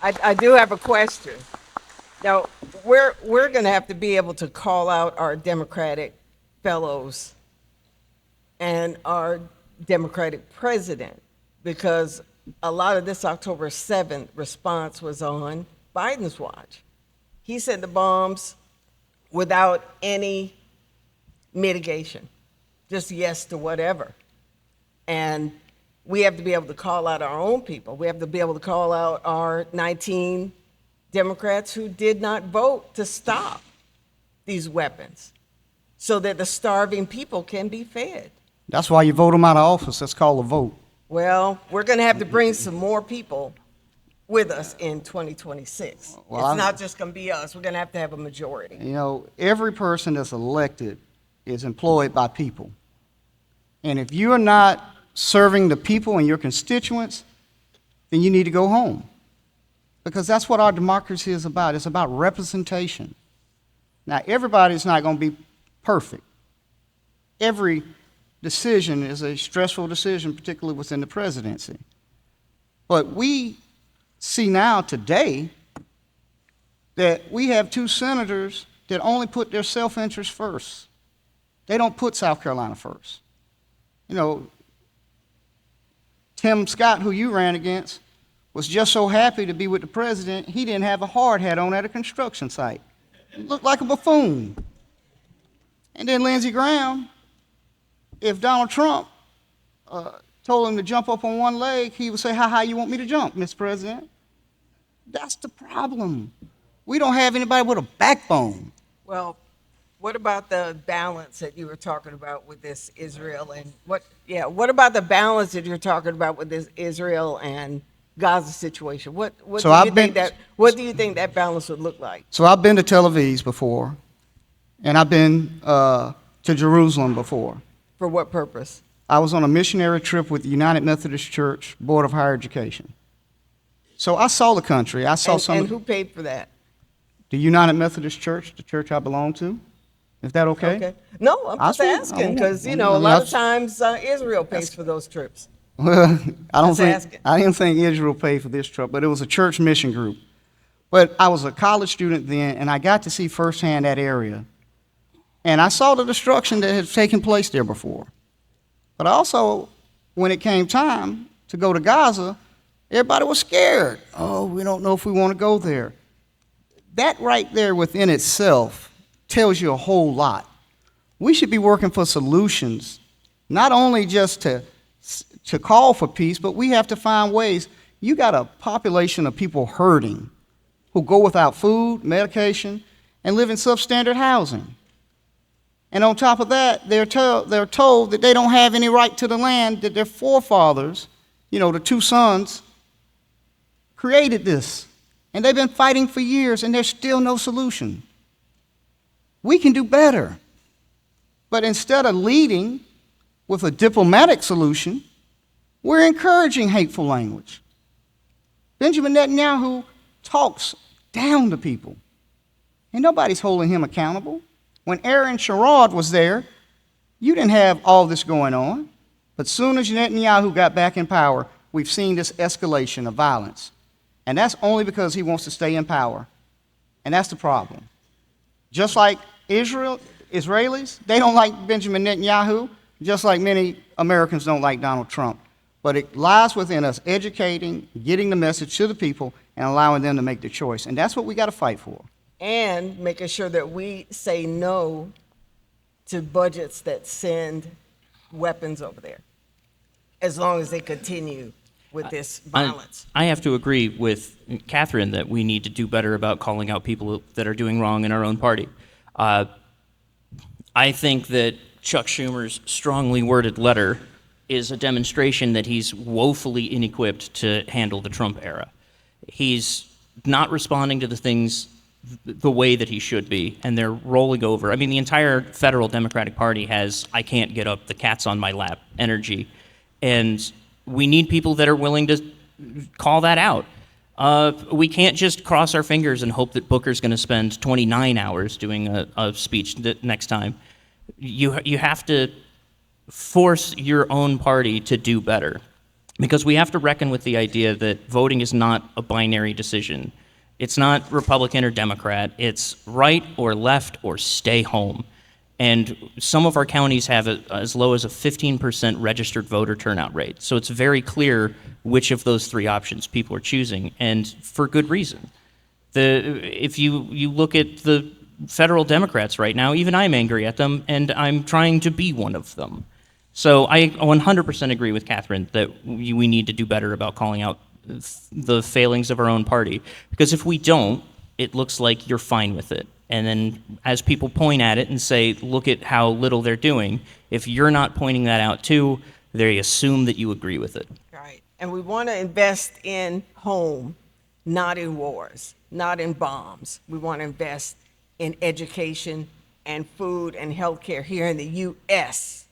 I do have a question. Now, we're going to have to be able to call out our Democratic fellows and our Democratic president because a lot of this October 7th response was on Biden's watch. He sent the bombs without any mitigation, just yes to whatever. And we have to be able to call out our own people. We have to be able to call out our 19 Democrats who did not vote to stop these weapons so that the starving people can be fed. That's why you vote them out of office. That's called a vote. Well, we're going to have to bring some more people with us in 2026. Well, it's not just going to be us. We're going to have a majority. You know, every person that's elected is employed by people. And if you're not serving the people and your constituents, then you need to go home. Because that's what our democracy is about. It's about representation. Now, everybody's not going to be perfect. Every decision is a stressful decision, particularly within the presidency. But we see now today that we have two senators that only put their self-interest first. They don't put South Carolina first. You know, Tim Scott, who you ran against, was just so happy to be with the president, he didn't have a hard hat on at a construction site. He looked like a buffoon. And then Lindsey Graham, if Donald Trump told him to jump up on one leg, he would say, how high you want me to jump, Mr. President? That's the problem. We don't have anybody with a backbone. Well, what about the balance that you were talking about with this Israel and what about the balance that you're talking about with this Israel and Gaza situation? What do you think that balance would look like? So I've been to Tel Aviv before, and I've been to Jerusalem before. For what purpose? I was on a missionary trip with the United Methodist Church Board of Higher Education. So I saw the country. I saw And who paid for that? The United Methodist Church, the church I belong to. Is that okay? Okay. No, I'm just asking because, a lot of times Israel pays for those trips. Well, I didn't think Israel paid for this trip, but it was a church mission group. But I was a college student then, and I got to see firsthand that area. And I saw the destruction that had taken place there before. But also, when it came time to go to Gaza, everybody was scared. Oh, we don't know if we want to go there. That right there within itself tells you a whole lot. We should be working for solutions, not only just to call for peace, but we have to find ways. You got a population of people hurting who go without food, medication, and live in substandard housing. And on top of that, they're told that they don't have any right to the land, that their forefathers, the two sons, created this. And they've been fighting for years, and there's still no solution. We can do better. But instead of leading with a diplomatic solution, we're encouraging hateful language. Benjamin Netanyahu talks down to people, and nobody's holding him accountable. When Aaron Sherrod was there, you didn't have all this going on. But soon as Netanyahu got back in power, we've seen this escalation of violence. And that's only because he wants to stay in power. And that's the problem. Just like Israelis, they don't like Benjamin Netanyahu, just like many Americans don't like Donald Trump. But it lies within us educating, getting the message to the people, and allowing them to make the choice. And that's what we got to fight for. And making sure that we say no to budgets that send weapons over there, as long as they continue with this violence. I have to agree with Catherine that we need to do better about calling out people that are doing wrong in our own party. I think that Chuck Schumer's strongly worded letter is a demonstration that he's woefully inequipped to handle the Trump era. He's not responding to the things the way that he should be, and they're rolling over. I mean, the entire federal Democratic Party has I can't get up, the cat's on my lap energy, and we need people that are willing to call that out. We can't just cross our fingers and hope that Booker's going to spend 29 hours doing a speech next time. You have to force your own party to do better. because we have to reckon with the idea that voting is not a binary decision. It's not Republican or Democrat. It's right or left or stay home. And some of our counties have as low as a 15% registered voter turnout rate. So it's very clear which of those three options people are choosing, and for good reason. If you look at the federal Democrats right now, even I'm angry at them, and I'm trying to be one of them. So I 100% agree with Catherine that we need to do better about calling out the failings of our own party. Because if we don't, it looks like you're fine with it. And then as people point at it and say, look at how little they're doing, if you're not pointing that out too, they assume that you agree with it. Right. And we want to invest in home, not in wars, not in bombs. We want to invest in education and food and healthcare here in the U.S.